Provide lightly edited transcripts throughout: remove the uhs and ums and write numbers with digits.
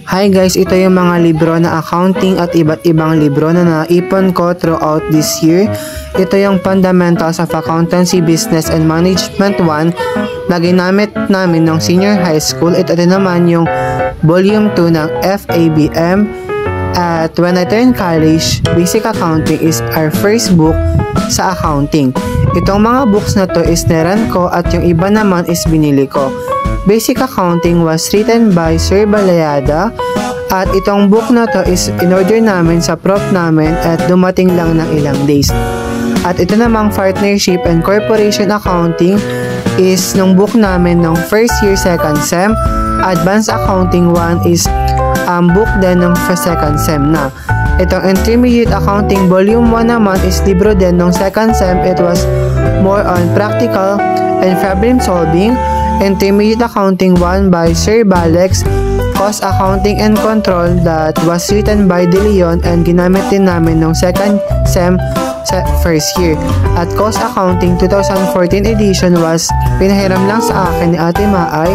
Hi guys, ito yung mga libro na accounting at iba't ibang libro na naipon ko throughout this year. Ito yung Fundamentals of Accountancy, Business and Management 1 na ginamit namin ng senior high school. Ito din naman yung volume 2 ng FABM. At when I turned college, Basic Accounting is our first book sa accounting. Itong mga books na to is neran ko at yung iba naman is binili ko. Basic Accounting was written by Sir Balayada at itong book na to is in-order namin sa prof namin at dumating lang ng ilang days. At ito namang Partnership and Corporation Accounting is nung book namin ng first year second sem. Advanced Accounting 1 is book din ng second sem na. Itong Intermediate Accounting Volume 1 naman is libro din ng second sem. It was more on practical and problem solving. Intermediate Accounting 1 by Sir Balex, Cost Accounting and Control that was written by De Leon and ginamit din namin ng second sem first year. At Cost Accounting 2014 edition was pinahiram lang sa akin ni Ate Maay.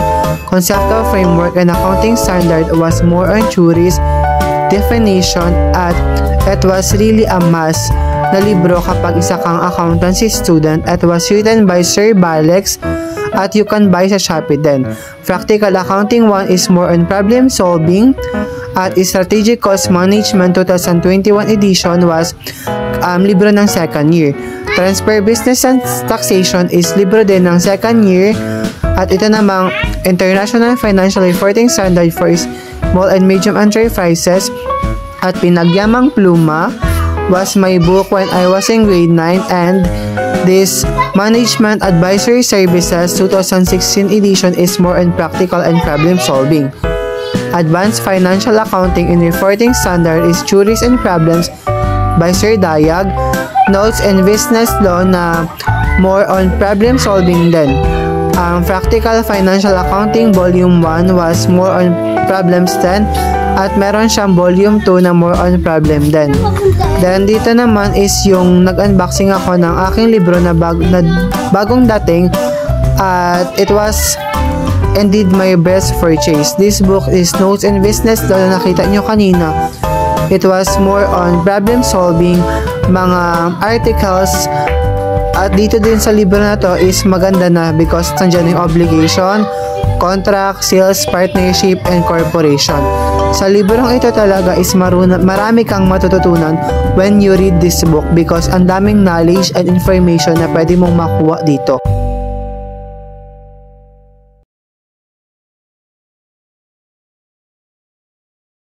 Conceptual Framework and Accounting Standard was more on theories, definition, at it was really a must na libro kapag isa kang accountancy student. It was written by Sir Balex at you can buy sa Shopee din. Practical Accounting 1 is more on problem solving at Strategic Cost Management 2021 edition was libro ng second year. Transfer Business and Taxation is libro din ng second year at ito namang International Financial Reporting Standard for Small and Medium Enterprises at Pinagyamang Pluma was my book when I was in grade 9 and this Management Advisory Services 2016 edition is more on practical and problem solving. Advanced Financial Accounting and Reporting Standard is Theories and Problems by Sir Dayag. Notes and Business Law na more on problem solving din. Practical Financial Accounting Volume 1 was more on problems din at meron siyang Volume 2 na more on problem din. Then dito naman is yung nag-unboxing ako ng aking libro na bagong dating at it was indeed my best purchase. This book is Notes and Business Law na nakita nyo kanina. It was more on problem solving, mga articles. At dito din sa libro na to is maganda na because nandiyan yung obligation, contract, sales, partnership, and corporation. Sa librong ito talaga is marami kang matututunan when you read this book because ang daming knowledge and information na pwede mong makuha dito.